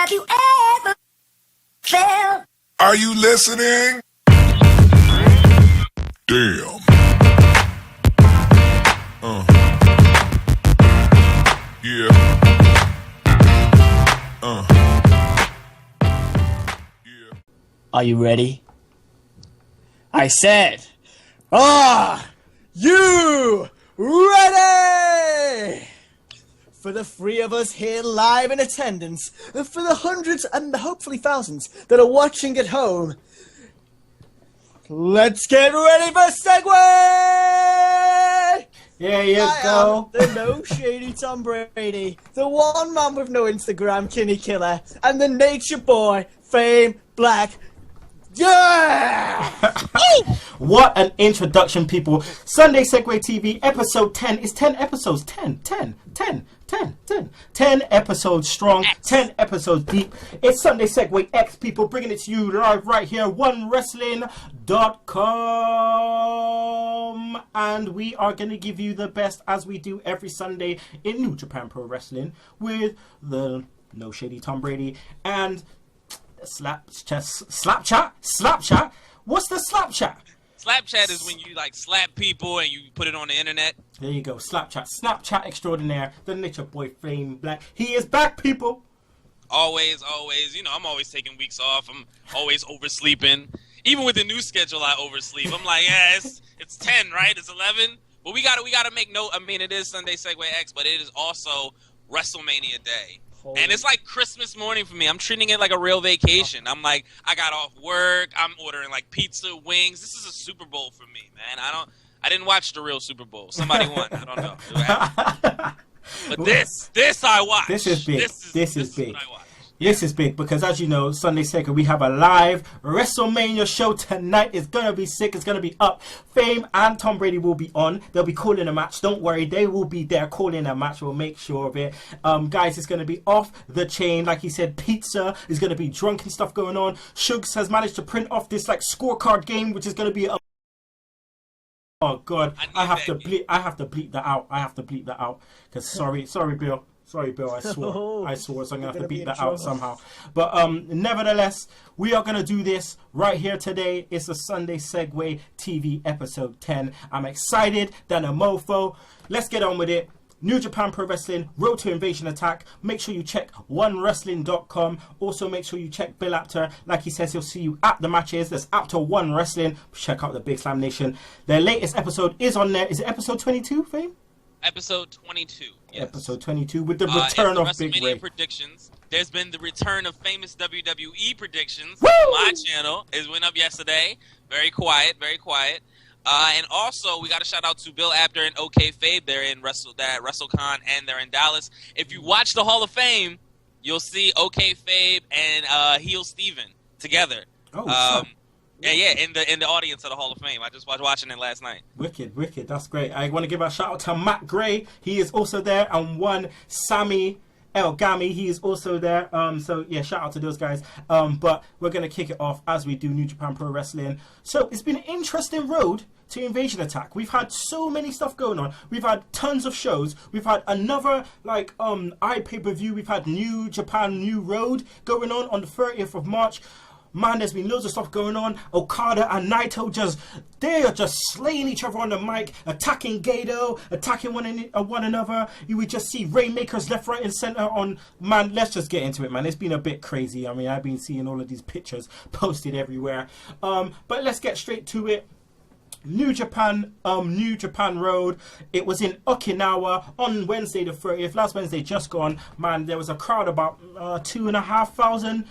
Have you ever felt? Are you listening? Damn. Yeah. Yeah. Are you ready? I said, are you ready? For the three of us here live in attendance, and for the hundreds and hopefully thousands that are watching at home, let's get ready for Segue! There you go. The no shady Tom Brady, the one man with no Instagram, Kinny Killa, and the nature boy, Fame Black. Yeah! What an introduction, people. Sunday Segue TV, episode 10 is 10 episodes. 10 episodes strong, 10 episodes deep. It's Sunday Segue X, people, bringing it to you live right here, onewrestling.com. And we are going to give you the best, as we do every Sunday in New Japan Pro Wrestling, with the no shady Tom Brady and slap chat. What's the slap chat? Slap chat is when you like slap people and you put it on the internet. There you go, slap chat, Snapchat extraordinaire, the nature boy Flame Black. He is back, people. Always. You know, I'm always taking weeks off. I'm always oversleeping. Even with the new schedule, I oversleep. I'm like, yeah, it's 10, right? It's 11. But we gotta make note. I mean, it is Sunday Segue X, but it is also Wrestlemania Day. And it's like Christmas morning for me. I'm treating it like a real vacation. I'm like, I got off work. I'm ordering like pizza, wings. This is a Super Bowl for me, man. I didn't watch the real Super Bowl. Somebody won. I don't know. But this I watch. This is big. This is big. What I watch. This is big because, as you know, Sunday Segue, we have a live Wrestlemania show tonight. It's going to be sick. It's going to be up. Fame and Tom Brady will be on. They'll be calling a match. Don't worry. They will be there calling a match. We'll make sure of it. Guys, it's going to be off the chain. Like he said, pizza is going to be drunken stuff going on. Shugs has managed to print off this like scorecard game, which is going to be a... Oh, God. I have to bleep that out. Because sorry, Bill. Sorry, Bill, I swore, so I'm going to have to beat that out somehow. But nevertheless, we are going to do this right here today. It's the Sunday Segue TV episode 10. I'm excited than a mofo. Let's get on with it. New Japan Pro Wrestling, Road to Invasion Attack. Make sure you check onewrestling.com. Also, make sure you check Bill Apter. Like he says, he'll see you at the matches. There's Apter One Wrestling. Check out the Big Slam Nation. Their latest episode is on there. Is it episode 22, Fame? Episode 22. Yes. Episode 22 with the return of Big Ray. Predictions. There's been the return of famous WWE predictions. Woo! My channel went up yesterday. Very quiet. And also, we got to shout out to Bill Apter and P.P.V. They're in WrestleCon and they're in Dallas. If you watch the Hall of Fame, you'll see P.P.V. and Heel Steven together. Oh, Yeah, in the audience of the Hall of Fame. I just was watching it last night. Wicked. That's great. I want to give a shout out to Matt Gray. He is also there. And one Sammy El Gami. He is also there. So, yeah, shout out to those guys. But we're going to kick it off as we do New Japan Pro Wrestling. So, it's been an interesting road to Invasion Attack. We've had so many stuff going on. We've had tons of shows. We've had another, pay-per-view. We've had New Japan New Road going on the 30th of March. Man, there's been loads of stuff going on. Okada and Naito they are just slaying each other on the mic, attacking Gato, attacking one another. You would just see Rainmakers left, right, and center on. Man, let's just get into it, man. It's been a bit crazy. I mean, I've been seeing all of these pictures posted everywhere. But let's get straight to it. New Japan Road. It was in Okinawa on Wednesday the 30th. Last Wednesday just gone. Man, there was a crowd about 2,500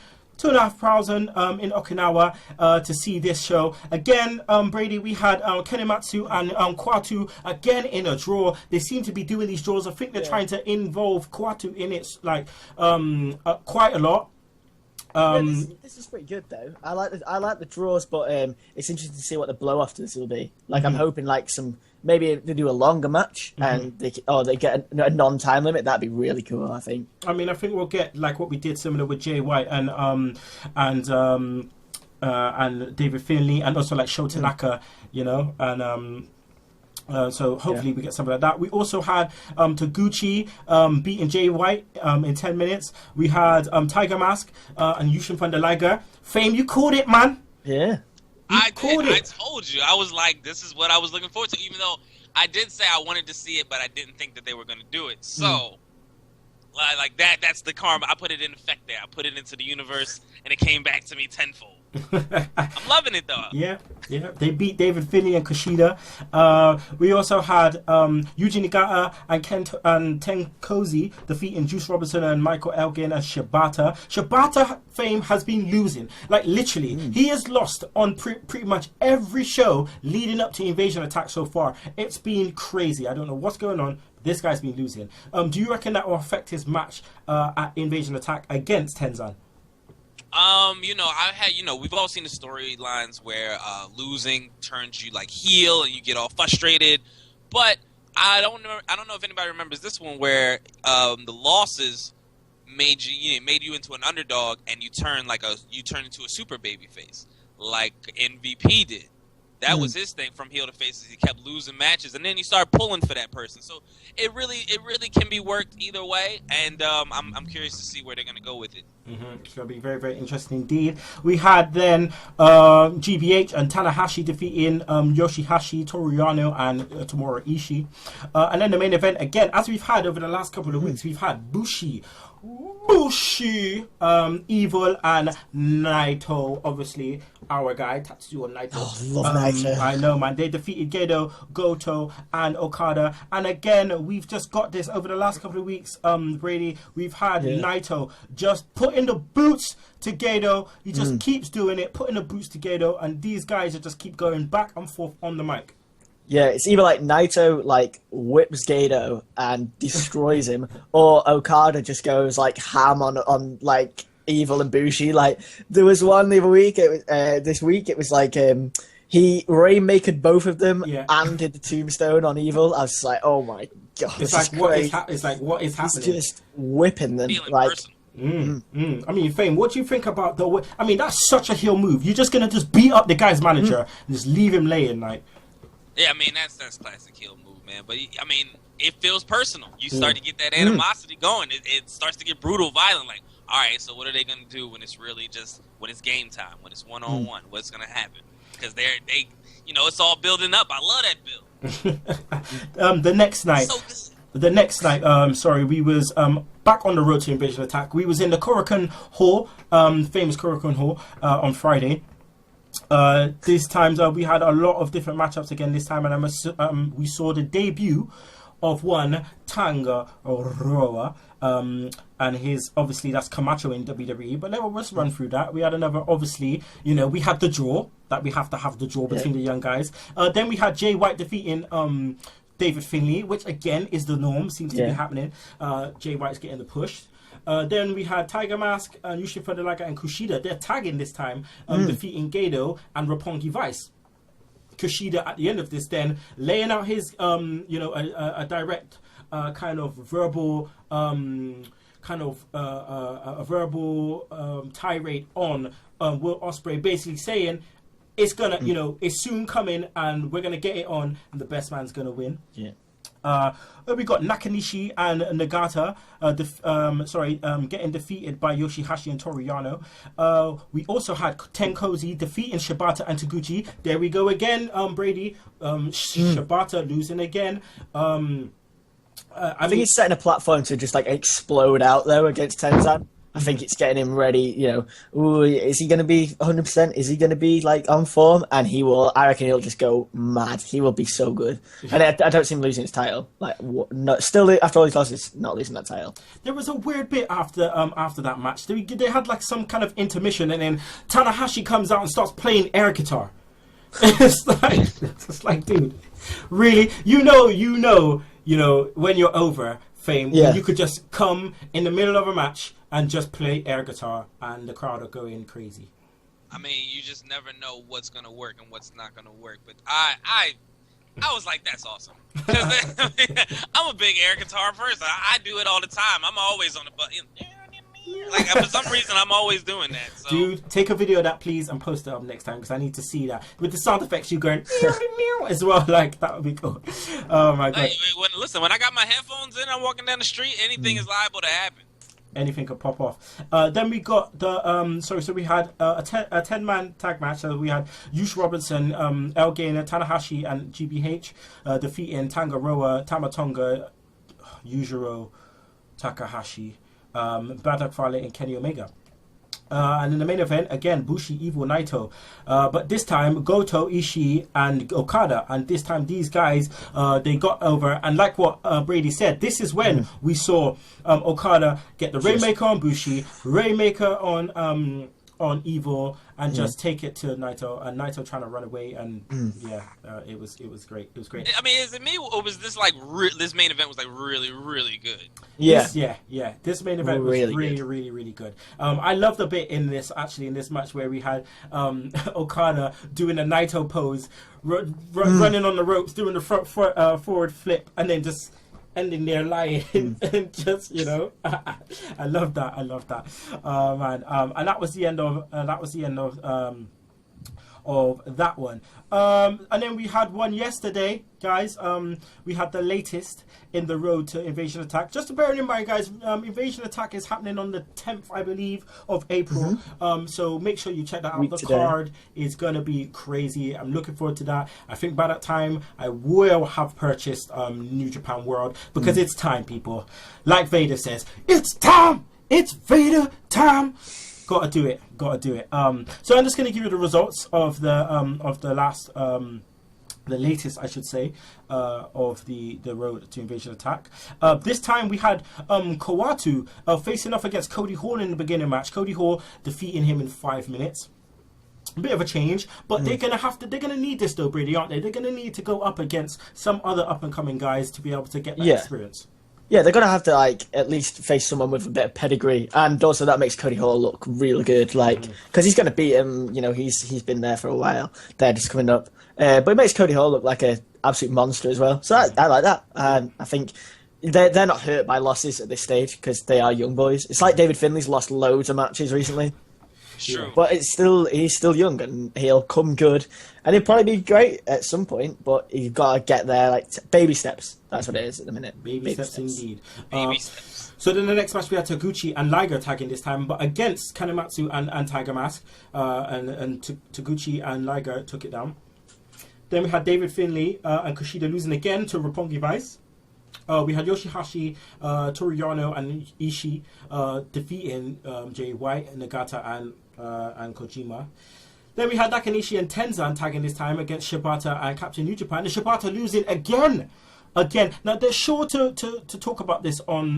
in Okinawa to see this show. Again, Brady, we had Kenimatsu and Kwatu again in a draw. They seem to be doing these draws. I think they're trying to involve Kwatu in it quite a lot. This is pretty good though. I like the draws, but it's interesting to see what the blow after this will be. Like I'm hoping maybe they do a longer match and they get a non-time limit. That'd be really cool. I think. I mean, I think we'll get like what we did similar with Jay White and David Finlay and also like Sho Tanaka, you know, and So hopefully we get something like that. We also had Taguchi beating Jay White in 10 minutes. We had Tiger Mask and Yushin Thunder Liger. Fame, you called it, man. Yeah. I told you. I was like, this is what I was looking forward to, even though I did say I wanted to see it, but I didn't think that they were going to do it. So, like that's the karma. I put it in effect there. I put it into the universe, and it came back to me tenfold. I'm loving it, though. Yeah. They beat David Finlay and Kushida. We also had Yuji Nagata and Tenkozy defeating Juice Robinson and Michael Elgin and Shibata. Shibata, Fame, has been losing. Like, literally, he has lost on pretty much every show leading up to Invasion Attack so far. It's been crazy. I don't know what's going on. This guy's been losing. Do you reckon that will affect his match at Invasion Attack against Tenzan? We've all seen the storylines where losing turns you like heel and you get all frustrated. But I don't know if anybody remembers this one where the losses made you into an underdog and you turn into a super baby face like MVP did. That was his thing from heel to face. He kept losing matches, and then he started pulling for that person. So it really can be worked either way, and I'm curious to see where they're going to go with it. It's going to be very, very interesting indeed. We had then GBH and Tanahashi defeating Yoshihashi, Toru Yano, and Tomohiro Ishii. And then the main event, again, as we've had over the last couple of weeks, we've had Bushi, Evil, and Naito, obviously our guy, Tatsuya Naito. Oh, love Naito. I know, man. They defeated Gedo, Goto, and Okada. And again, we've just got this over the last couple of weeks, Brady. We've had Naito just putting the boots to Gedo. He just keeps doing it, putting the boots to Gedo, and these guys just keep going back and forth on the mic. Yeah, it's either like Naito like whips Gedo and destroys him, or Okada just goes like ham on like Evil and Bushi. Like there was one the other week. It was this week. It was like he rainmakered both of them and did the tombstone on Evil. I was just like, oh my god, it's like what is happening? He's just whipping them like. I mean, Fame, what do you think about the? I mean, that's such a heel move. You're just gonna just beat up the guy's manager and just leave him laying like. Yeah, I mean, that's classic heel move, man. But, I mean, it feels personal. You start to get that animosity going. It starts to get brutal, violent. Like, all right, so what are they going to do when it's really when it's game time, when it's one-on-one? What's going to happen? Because it's all building up. I love that build. The next night, we was back on the road to Invasion Attack. We was in the Korakuen Hall, famous Korakuen Hall, on Friday. This time we had a lot of different matchups again this time, and we saw the debut of one Tanga Roa, and his, obviously that's Camacho in WWE, but let's run through that. We had another, obviously, we had the draw, that we have to have the draw between the young guys. Then we had Jay White defeating David Finlay, which again is the norm, seems to be happening. Jay White's getting the push. Then we had Tiger Mask, Yushin Thunder Liger, and Kushida. They're tagging this time, defeating Gedo and Roppongi Vice. Kushida at the end of this then laying out his, a direct kind of verbal, tirade on Will Ospreay, basically saying it's gonna, it's soon coming, and we're gonna get it on, and the best man's gonna win. Yeah. We got Nakanishi and Nagata getting defeated by Yoshihashi and Toru Yano. We also had Tenkozy defeating Shibata and Taguchi. There we go again, Brady. Shibata losing again. I think he's setting a platform to just like explode out though against Tenzan. I think it's getting him ready, is he going to be 100%? Is he going to be, like, on form? And I reckon he'll just go mad. He will be so good. And I don't see him losing his title. Like, still, after all these losses, not losing that title. There was a weird bit after that match. They had, like, some kind of intermission, and then Tanahashi comes out and starts playing air guitar. It's like, dude, really? When you're over, Fame, when you could just come in the middle of a match and just play air guitar, and the crowd are going crazy. I mean, you just never know what's gonna work and what's not gonna work. But I was like, that's awesome. I'm a big air guitar person. I do it all the time. I'm always on the button. Like for some reason, I'm always doing that. So. Dude, take a video of that, please, and post it up next time because I need to see that with the sound effects. You going as well, like that would be cool. Oh my god! Hey, when I got my headphones in, I'm walking down the street. Anything is liable to happen. Anything could pop off. Then we got the so we had a 10-man tag match. So we had Yush Robinson, El Gainer, Tanahashi, and GBH defeating Tangaroa, Tamatonga, Yujiro Takahashi, Bad Fale, and Kenny Omega. And in the main event, again, Bushi, Evil, Naito. But this time, Goto, Ishii, and Okada. And this time, these guys, they got over. And like what Brady said, this is when we saw Okada get the Rainmaker on Bushi, Rainmaker on Evil, and just take it to Naito. And Naito trying to run away. And it was great. It was great. I mean, is it me or was this like this main event was like really, really good? Yeah. This main event was Really really, good. really, really good. I love the bit in this match where we had Okada doing a Naito pose, running on the ropes, doing the forward flip, and then just ending there lying and just I love that. Man. And that was the end of that one. And then we had one yesterday, guys. We had the latest in the road to Invasion Attack. Just to bear in mind, guys, Invasion Attack is happening on the 10th, I believe, of April. So make sure you check that out. The card is going to be crazy. I'm looking forward to that. I think by that time, I will have purchased New Japan World because it's time, people. Like Vader says, it's time! It's Vader time! Gotta do it. So I'm just going to give you the results of the last, the latest, I should say, of the road to Invasion Attack. This time we had Kawatu facing off against Cody Hall in the beginning match. Cody Hall defeating him in 5 minutes. A bit of a change, but they're gonna need this though, Brady, aren't they? They're gonna need to go up against some other up and coming guys to be able to get that experience. Yeah, they're going to have to, at least face someone with a bit of pedigree. And also that makes Cody Hall look real good, because he's going to beat him, he's been there for a while. They're just coming up. But it makes Cody Hall look like an absolute monster as well. So I like that. I think they're not hurt by losses at this stage, because they are young boys. It's like David Finlay's lost loads of matches recently. True. But he's still young, and he'll come good. And he'll probably be great at some point, but you've got to get there, baby steps. That's what it is at the minute. Baby steps indeed. Baby steps. So then the next match we had Taguchi and Liger tagging this time, but against Kanematsu and Tiger Mask. And Taguchi and Liger took it down. Then we had David Finlay and Kushida losing again to Roppongi Vice. We had Yoshihashi, Toriyano, and Ishii defeating Jay White, Nagata, and Kojima. Then we had Nakanishi and Tenzan tagging this time against Shibata and Captain New Japan. And Shibata losing again. Now they're sure to talk about this on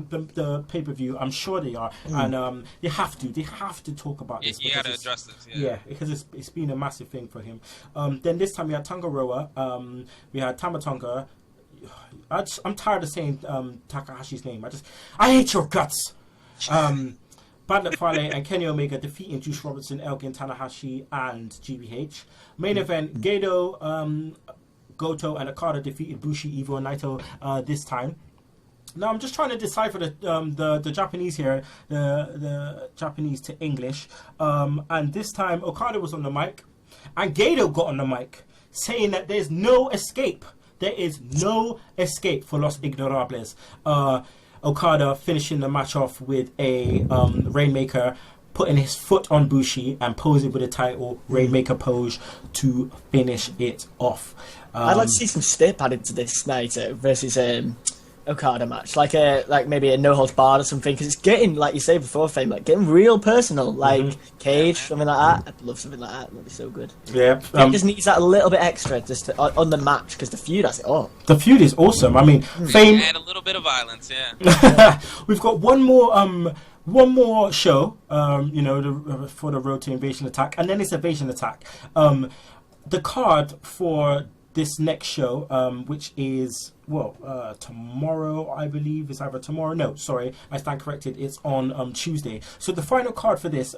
the pay-per-view. I'm sure they are, and they have to talk about this. You gotta address this. Yeah, because it's been a massive thing for him. Then this time we had Tangaroa. We had Tamatonga. I'm tired of saying Takahashi's name. I hate your guts. Bad Fale and Kenny Omega defeating Juice Robinson, Elgin, Tanahashi, and GBH. Main event: Gedo, Goto, and Okada defeated Bushi, Evo, and Naito this time. Now I'm just trying to decipher the Japanese here, the Japanese to English. And this time Okada was on the mic, and Gedo got on the mic, saying that there's no escape. There is no escape for Los Ignorables. Okada finishing the match off with a Rainmaker, putting his foot on Bushi and posing with a title Rainmaker pose to finish it off. I'd like to see some stip added to this Naito versus Okada match, like maybe a no holds barred or something, because it's getting, like you say before, Fame, getting real personal, Cage, something like that. I'd love something like that. That'd be so good. Yeah, it just needs that a little bit extra just on the match, because the feud has it all. The feud is awesome. I mean, Fame add a little bit of violence. Yeah. We've got one more show, for the road to Invasion Attack, and then it's Invasion Attack. The card for this next show, which is tomorrow, I believe. It's either tomorrow. No, sorry, I stand corrected. It's on Tuesday. So the final card for this,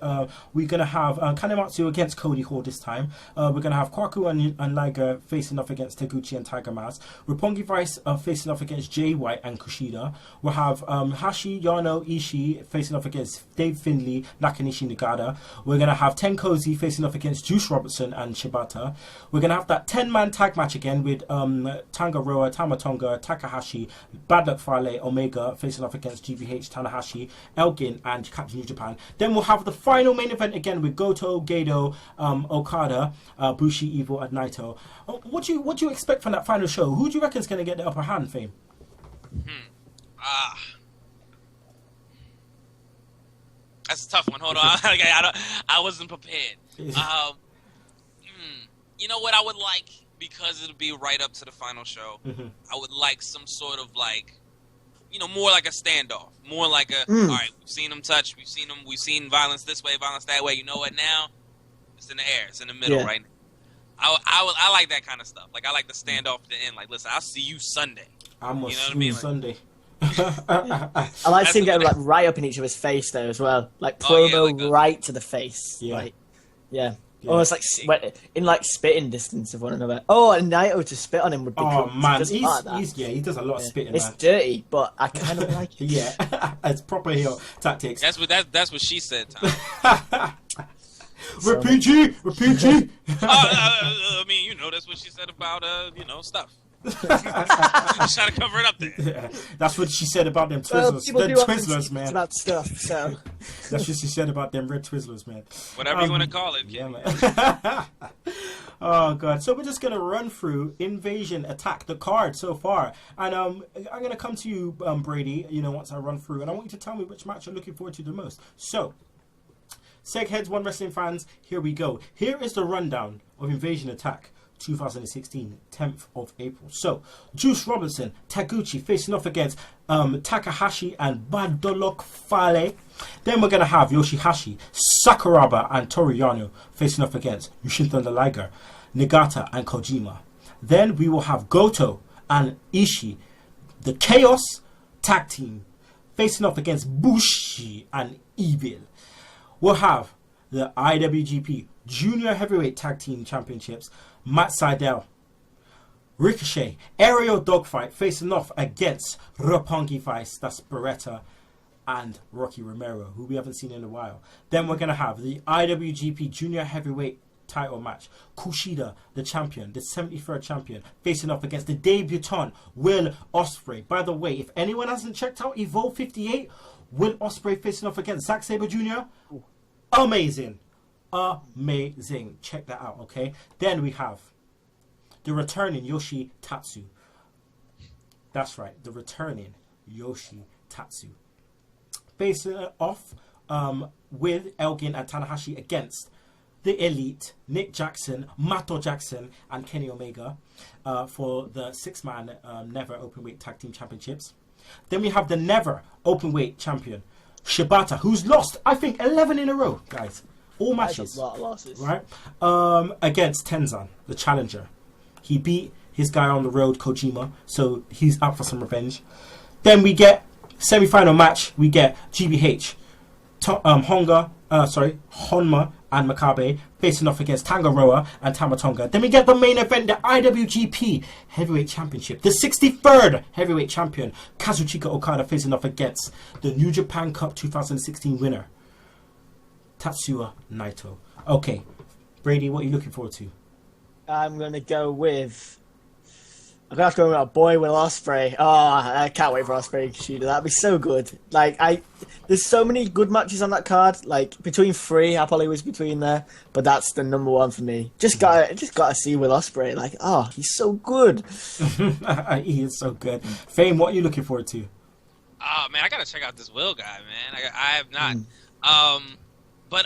we're going to have Kanematsu against Cody Hall this time. We're going to have Kwaku and Liger facing off against Taguchi and Tiger Mask. Roppongi Vice facing off against Jay White and Kushida. We'll have Hashi, Yano, Ishii facing off against Dave Finlay, Nakanishi, Nagata. We're going to have Tenkozy facing off against Juice Robinson and Shibata. We're going to have that 10-man tag match again with Tangaroa, Tamatonga, Takahashi, Bad Luck Fale, Omega facing off against GBH, Tanahashi, Elgin, and Captain New Japan. Then we'll have the final main event again with Goto, Gedo, Okada, Bushi, Evil, and Naito. What do you expect from that final show? Who do you reckon is going to get the upper hand, Fame? That's a tough one. Hold on, I wasn't prepared. You know what I would like? Because it'll be right up to the final show. I would like some sort of more like a standoff, more like a. All right, we've seen them touch, we've seen violence this way, violence that way. You know what? Now it's in the air, it's in the middle right now. I like that kind of stuff. Like I like the standoff at the end. Like, listen, I'll see you Sunday. I'm gonna see you Sunday. I like seeing them get right up in each other's face though as well, like promo right to the face. Yeah. Almost like in spitting distance of one another. Oh, and Naito to spit on him would be cool. Oh man, he does a lot of spitting. It's dirty, but I kind of like it. Yeah, it's proper heel tactics. That's what she said, Tom. Repeat. I mean, that's what she said about stuff. Just trying to cover it up there. Yeah, that's what she said about them Twizzlers. Well, them Twizzlers, man. About stuff, so that's what she said about them red Twizzlers, man. Whatever you want to call it. Yeah, man. Oh god. So we're just gonna run through Invasion Attack, the card so far, and I'm gonna come to you, Brady. Once I run through, and I want you to tell me which match you're looking forward to the most. So, Segheads, One Wrestling fans, here we go. Here is the rundown of Invasion Attack 2016, 10th of April. So, Juice Robinson, Taguchi facing off against Takahashi and Bad Luck Fale. Then we're going to have Yoshihashi, Sakuraba and Toru Yano facing off against Yushin Thunder Liger, Nagata and Kojima. Then we will have Goto and Ishii, the Chaos Tag Team, facing off against Bushi and Evil. We'll have the IWGP Junior Heavyweight Tag Team Championships, Matt Sydal, Ricochet, Aerial Dogfight facing off against Roppongi Vice, that's Beretta, and Rocky Romero, who we haven't seen in a while. Then we're going to have the IWGP Junior Heavyweight title match, Kushida, the champion, the 73rd champion, facing off against the debutant, Will Ospreay. By the way, if anyone hasn't checked out Evolve 58, Will Ospreay facing off against Zack Sabre Jr., amazing. Check that out, okay? Then we have the returning Yoshi Tatsu. That's right, the returning Yoshi Tatsu. Facing off with Elgin and Tanahashi against the Elite, Nick Jackson, Mato Jackson, and Kenny Omega for the 6-man Never Openweight Tag Team Championships. Then we have the Never Openweight Champion, Shibata, who's lost, I think, 11 in a row, guys. All matches. A lot of losses. Right? Against Tenzan, the challenger. He beat his guy on the road, Kojima, so he's out for some revenge. Then we get semi-final match. We get GBH, Honma and Makabe facing off against Tangaroa and Tamatonga. Then we get the main event, the IWGP Heavyweight Championship. The 63rd Heavyweight Champion, Kazuchika Okada, facing off against the New Japan Cup 2016 winner, Tatsuya Naito. Okay, Brady, what are you looking forward to? I'm going to go with... I'm going to have to go with our boy Will Ospreay. Oh, I can't wait for Ospreay and Kushida. That'd be so good. There's so many good matches on that card. Like, between 3, I probably was between there. But that's the number 1 for me. Just gotta see Will Ospreay. Like, oh, he's so good. He is so good. Fame, what are you looking forward to? Oh, man, I gotta check out this Will guy, man. I have not. But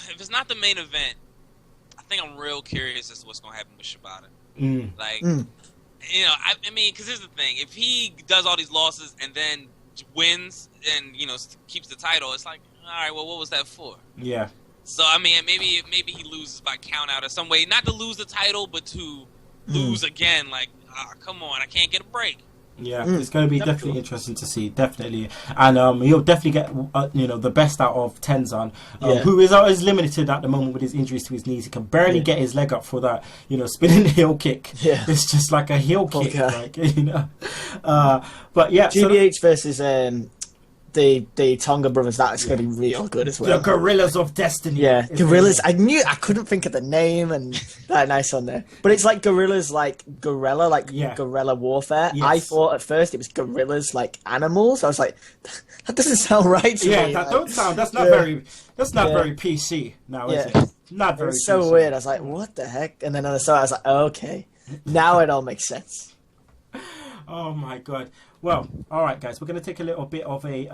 if it's not the main event, I think I'm real curious as to what's gonna happen with Shibata. I mean, because here's the thing: if he does all these losses and then wins and keeps the title, it's like, all right, well, what was that for? Yeah. So I mean, maybe he loses by count out or some way, not to lose the title, but to lose again. Like, come on, I can't get a break. Yeah, it's going to be definitely interesting to see, definitely, and he'll definitely get the best out of Tenzan, who is limited at the moment with his injuries to his knees. He can barely get his leg up for that, spinning heel kick. Yeah, it's just like a heel kick, but yeah, GBH versus the Tonga brothers. That's going to be real good as well. The Gorillas of Destiny. Yeah, Gorillas. I couldn't think of the name, and that nice on there. But it's like Gorillas, like gorilla, like guerrilla warfare. Yes. I thought at first it was gorillas, like animals. I was like, that doesn't sound right to me. Yeah, that don't sound. That's not very. That's not very PC now, is it? Not very. It's so PC. weird. I was like, what the heck? And then I saw it, I was like, oh, okay, now it all makes sense. Oh my god. Well, all right, guys, we're going to take a little bit of a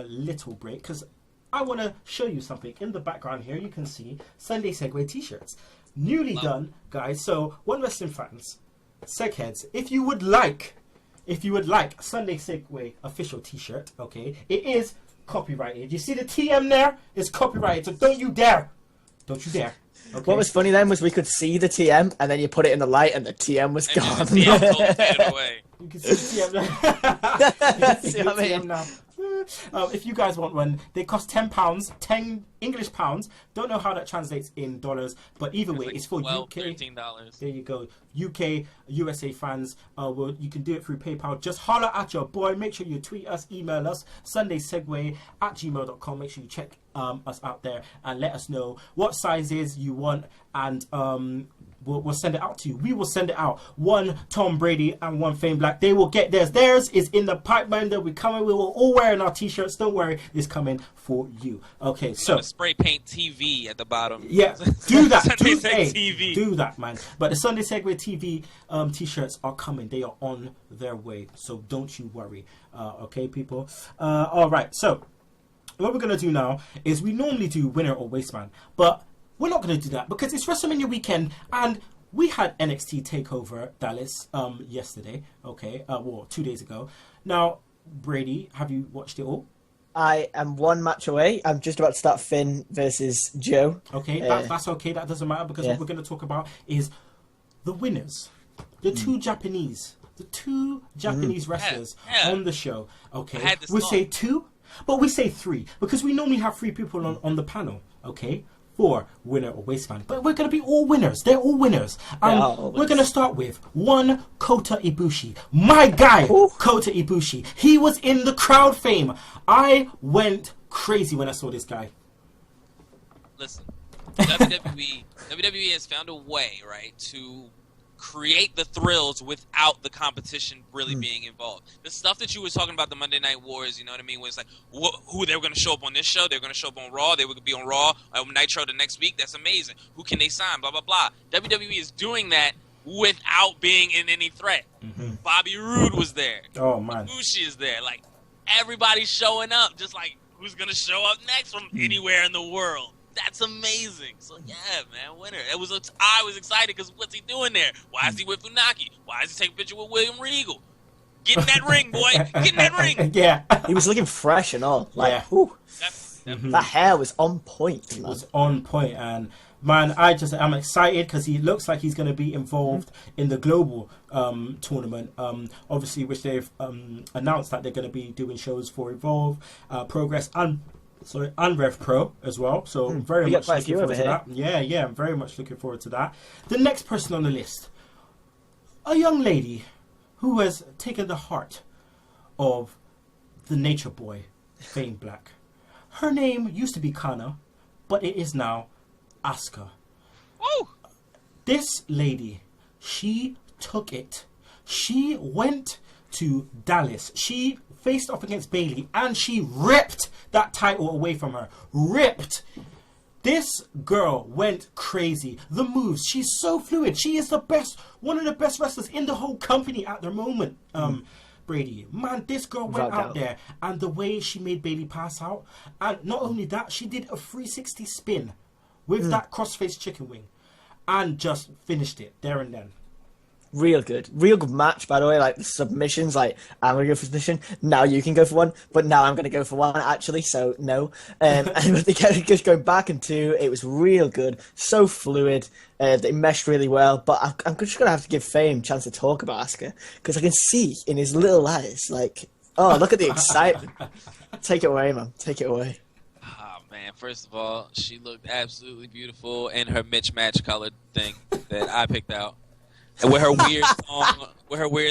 little break because I want to show you something. In the background here, you can see Sunday Segue t-shirts, newly done, guys. So, One Wrestling fans, Segheads, if you would like Sunday Segue official t-shirt, okay, it is copyrighted. You see the TM there? It's copyrighted, so don't you dare. Okay. What was funny then was we could see the TM, and then you put it in the light, and the TM was gone. The TM totally faded away. You can see the TM now. See what I mean? Now. If you guys want one, they cost £10, 10 English pounds. Don't know how that translates in dollars, but either way, it's for UK. $13. There you go. UK, USA fans, you can do it through PayPal. Just holler at your boy. Make sure you tweet us, email us, sundaysegue@gmail.com. Make sure you check us out there and let us know what sizes you want, and we'll send it out to you. We will send it out. One Tom Brady and one Fame Black. They will get theirs. Theirs is in the pipeline. They'll be coming. We will all wearing our t-shirts. Don't worry, it's coming for you. Okay, so spray paint TV at the bottom. Yeah, do that. Sunday Segue TV. Do that, man. But the Sunday Segue TV t-shirts are coming. They are on their way. So don't you worry. Okay, people. All right. So what we're gonna do now is we normally do winner or wasteman, but we're not going to do that because it's Wrestlemania weekend and we had NXT TakeOver Dallas yesterday, okay, 2 days ago. Now, Brady, have you watched it all? I am one match away. I'm just about to start Finn versus Joe. Okay, that's okay. That doesn't matter because what we're going to talk about is the winners, the two Japanese wrestlers on the show. Okay, we say two, but we say three because we normally have three people on the panel, okay? For winner or wasteman, but we're going to be all winners. They're all winners. We're going to start with one Kota Ibushi. My guy, Kota Ibushi. He was in the crowd fame. I went crazy when I saw this guy. Listen, WWE has found a way, right, to create the thrills without the competition really being involved. The stuff that you were talking about, the Monday Night Wars, you know what I mean, was like who they were going to show up on this show, they were going to show up on Raw, they were going to be on Raw, Nitro the next week. That's amazing. Who can they sign? Blah, blah, blah. WWE is doing that without being in any threat. Bobby Roode was there. Oh, man. Ibushi is there. Like, everybody's showing up, just like who's going to show up next from anywhere in the world. That's amazing. So yeah, man, winner. I was excited because what's he doing there? Why is he with Funaki? Why is he taking a picture with William Regal? Get in that ring, boy. Get in that ring. Yeah, he was looking fresh and all. Like, that hair was on point. It was on point, and man, I'm excited because he looks like he's going to be involved in the global tournament. Obviously, which they've announced that they're going to be doing shows for Evolve, Progress, and Rev Pro as well. So very much looking forward to that. Yeah, I'm very much looking forward to that. The next person on the list, a young lady who has taken the heart of the Nature Boy, Fame Black. Her name used to be Kana, but it is now Asuka. Woo! This lady, she took it. She went to Dallas. She faced off against Bayley and she ripped that title away from her. Ripped. This girl went crazy. The moves, she's so fluid. She is the best, one of the best wrestlers in the whole company at the moment. Brady, man, this girl went out there and the way she made Bayley pass out, and not only that, she did a 360 spin with that crossface chicken wing and just finished it there and then. real good match, by the way. Like the submissions, like I'm gonna go for submission. Now you can go for one, but now I'm gonna go for one actually. So no, and they kept just going back and two. It was real good, so fluid. They meshed really well. But I'm just gonna have to give Fame a chance to talk about Asuka because I can see in his little eyes, like, oh, look at the excitement. Take it away, man. Take it away. Man, first of all, she looked absolutely beautiful in her mismatch colored thing that I picked out, and with her weird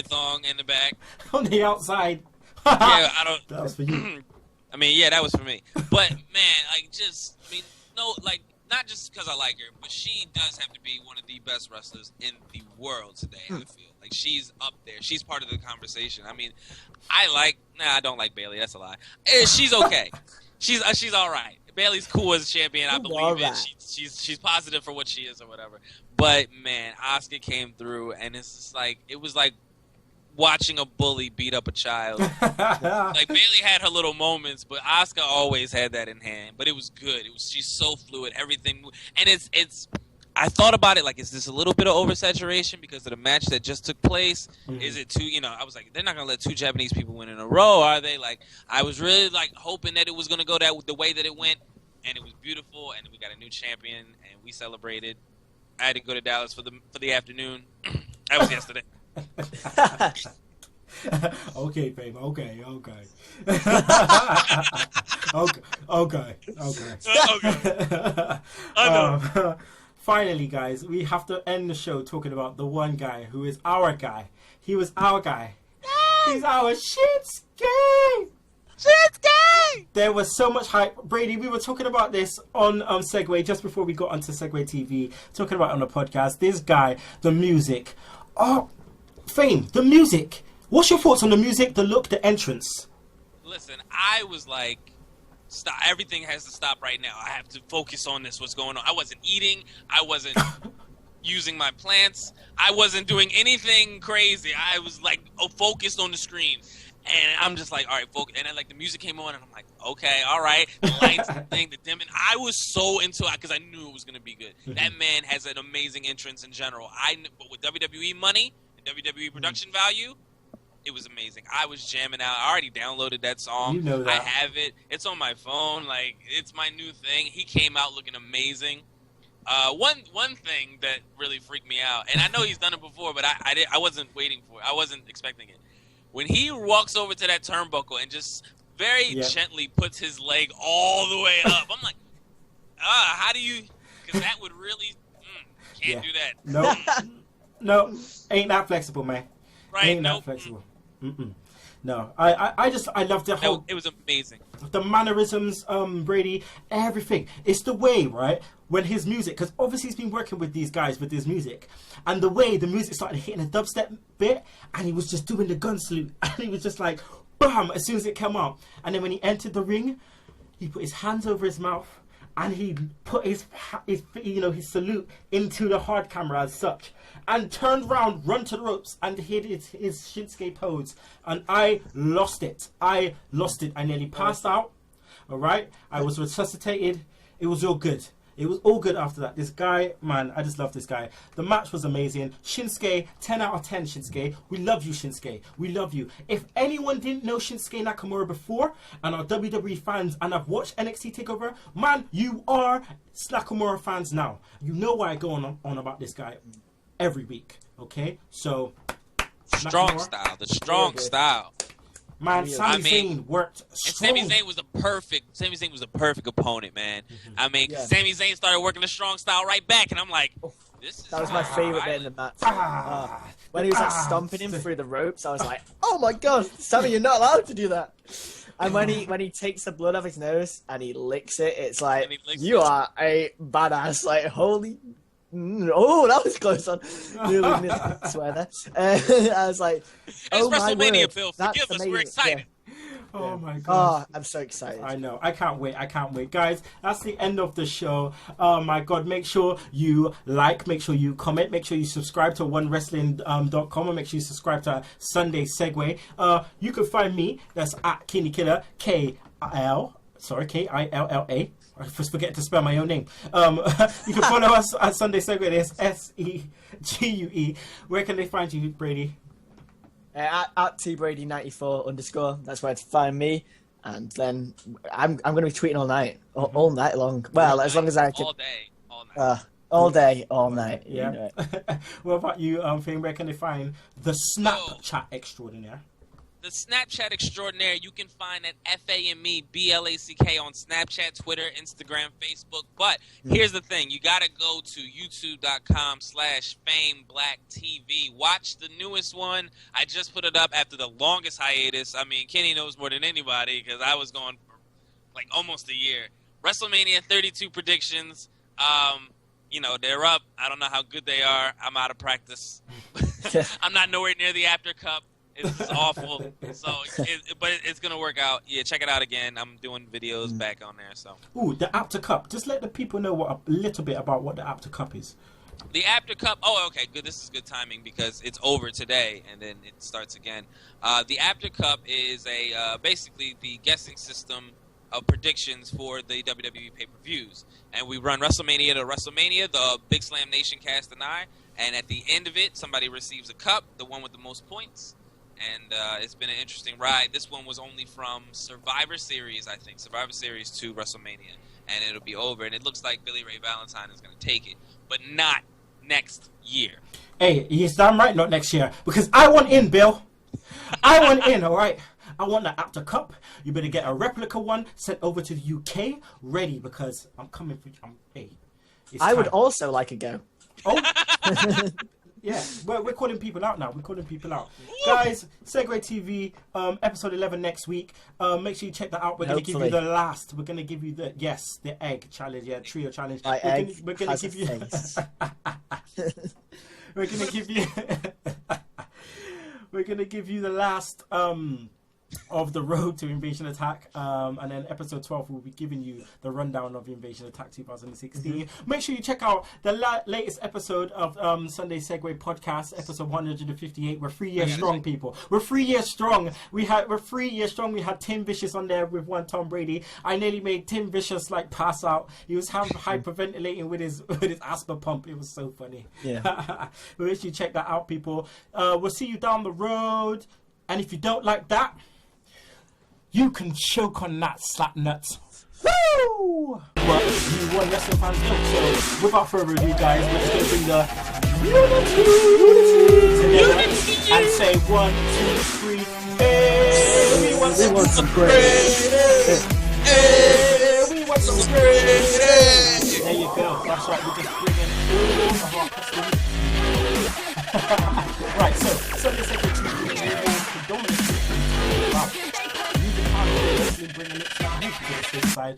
thong in the back on the outside. Yeah, I don't. That was for you. I mean, yeah, that was for me. But man, like, just no, like, not just because I like her, but she does have to be one of the best wrestlers in the world today. I feel like she's up there. She's part of the conversation. I mean, I don't like Bailey. That's a lie. She's okay. She's all right. Bailey's cool as a champion. I believe it. She's positive for what she is or whatever. But man, Asuka came through, and it's just like it was like watching a bully beat up a child. Like Bailey had her little moments, but Asuka always had that in hand. But it was good. She's so fluid. Everything, and it's. I thought about it like, is this a little bit of oversaturation because of the match that just took place? Mm-hmm. Is it too, I was like, they're not going to let two Japanese people win in a row, are they? Like, I was really, like, hoping that it was going to go the way that it went, and it was beautiful, and we got a new champion, and we celebrated. I had to go to Dallas for the afternoon. That was yesterday. Okay, babe. Okay. Okay. I know. Finally, guys, we have to end the show talking about the one guy who is our guy. He was our guy. He's our Shinsuke! Shinsuke! There was so much hype. Brady, we were talking about this on Segue just before we got onto Segue TV, talking about it on the podcast. This guy, the music. Oh, Fame, the music. What's your thoughts on the music, the look, the entrance? Listen, I was like, stop. Everything has to stop right now. I have to focus on this. What's going on? I wasn't eating. I wasn't using my plants. I wasn't doing anything crazy. I was like focused on the screen. And I'm just like, all right, focus. And then like the music came on, and I'm like, okay, all right. The lights, the thing, the dimming. I was so into it because I knew it was going to be good. Mm-hmm. That man has an amazing entrance in general. But with WWE money and WWE production value, it was amazing. I was jamming out. I already downloaded that song. You know that. I have it. It's on my phone. Like, it's my new thing. He came out looking amazing. One thing that really freaked me out, and I know he's done it before, but I wasn't waiting for it. I wasn't expecting it. When he walks over to that turnbuckle and just very gently puts his leg all the way up, I'm like, how do you? Because that would really can't do that. No, ain't that flexible, man. Right? Ain't that flexible. No, I love the whole. It was amazing. The mannerisms, Brady, everything. It's the way, right? When his music, because obviously he's been working with these guys with his music, and the way the music started hitting a dubstep bit, and he was just doing the gun salute, and he was just like, bam! As soon as it came out, and then when he entered the ring, he put his hands over his mouth, and he put his salute into the hard camera as such, and turned around, run to the ropes, and hit his Shinsuke pose. And I lost it. I nearly passed out. All right? I was resuscitated. It was all good. It was all good after that. This guy, man, I just love this guy. The match was amazing. Shinsuke, 10 out of 10, Shinsuke. We love you, Shinsuke. We love you. If anyone didn't know Shinsuke Nakamura before, and are WWE fans, and have watched NXT TakeOver, man, you are Nakamura fans now. You know why I go on about this guy every week, okay? So, strong Nakamura, style. The strong style. Man, Sami Zayn worked strong. And Sami Zayn was the perfect opponent, man. Mm-hmm. I mean, Sami Zayn started working the strong style right back, and I'm like, this is... That was my favorite bit in the match. When he was like stomping him through the ropes, I was like, oh my god, Sami, you're not allowed to do that. And when he takes the blood off his nose and he licks it, it's like, you are a badass. Like, holy... Oh, that was close on. I swear there. I was like, oh, it's my Wrestlemania, word. Bill. Forgive us. We're excited. Yeah. Oh, my God. Oh, I'm so excited. I know. I can't wait. Guys, that's the end of the show. Oh, my God. Make sure you like. Make sure you comment. Make sure you subscribe to OneWrestling.com and make sure you subscribe to Sunday Segue. You can find me. That's at Kinny Killa. Killa. I just forget to spell my own name. You can follow us at Sunday Segue. There's SEGUE. Where can they find you, Brady? At tbrady94_. That's where to find me. And then I'm going to be tweeting all night, all night long. Well, as long as I can. All day, all night. All day, all night. Yeah. You know it. What about you, Finn? Where can they find the Snapchat extraordinaire? The Snapchat extraordinaire you can find at FAMEBLACK on Snapchat, Twitter, Instagram, Facebook. But here's the thing. You got to go to youtube.com/FameBlackTV. Watch the newest one. I just put it up after the longest hiatus. I mean, Kenny knows more than anybody because I was going for like almost a year. Wrestlemania 32 predictions. You know, they're up. I don't know how good they are. I'm out of practice. I'm not nowhere near the After Cup. It's awful. So, but it's going to work out. Yeah, check it out again. I'm doing videos back on there. So. Ooh, the After Cup. Just let the people know a little bit about what the After Cup is. The After Cup. Oh, okay, good. This is good timing because it's over today and then it starts again. The After Cup is basically the guessing system of predictions for the WWE pay-per-views. And we run Wrestlemania to Wrestlemania, the Big Slam Nation cast and I. And at the end of it, somebody receives a cup, the one with the most points. And it's been an interesting ride. This one was only from Survivor Series, I think. Survivor Series to WrestleMania. And it'll be over. And it looks like Billy Ray Valentine is going to take it. But not next year. Hey, he's damn right not next year. Because I want in, Bill. I want in, all right? I want the After Cup. You better get a replica one sent over to the UK ready because I'm coming for you. Hey, I would also like a go. Oh. Yeah, we're calling people out now. We're calling people out. Guys, Segue TV, episode 11 next week. Make sure you check that out. We're going to give you the last. We're going to give you the egg challenge. Yeah, trio challenge. My egg we're going to give you... we're going to give you... we're going to give you the last... of the road to Invasion Attack, and then episode 12 will be giving you the rundown of Invasion Attack 2016. Make sure you check out the latest episode of Sunday Segue podcast, episode 158. We're 3 years strong, people. We're 3 years strong. We're 3 years strong. We had Tim Vicious on there with one Tom Brady. I nearly made Tim Vicious like pass out. He was hyperventilating with his asthma pump. It was so funny. Yeah. But make sure you check that out, people. We'll see you down the road. And if you don't like that, you can choke on that slap nuts. Woo! But you want wrestling fans choke. So without further ado, guys, let's go bring the unity together and say 1, 2, 3. Hey, we want some Brady. Hey, we want some Brady. There you go. That's right. We're just bringing all the hot customers. Right. So Sunday Segue TV is predominantly about bringing it to the side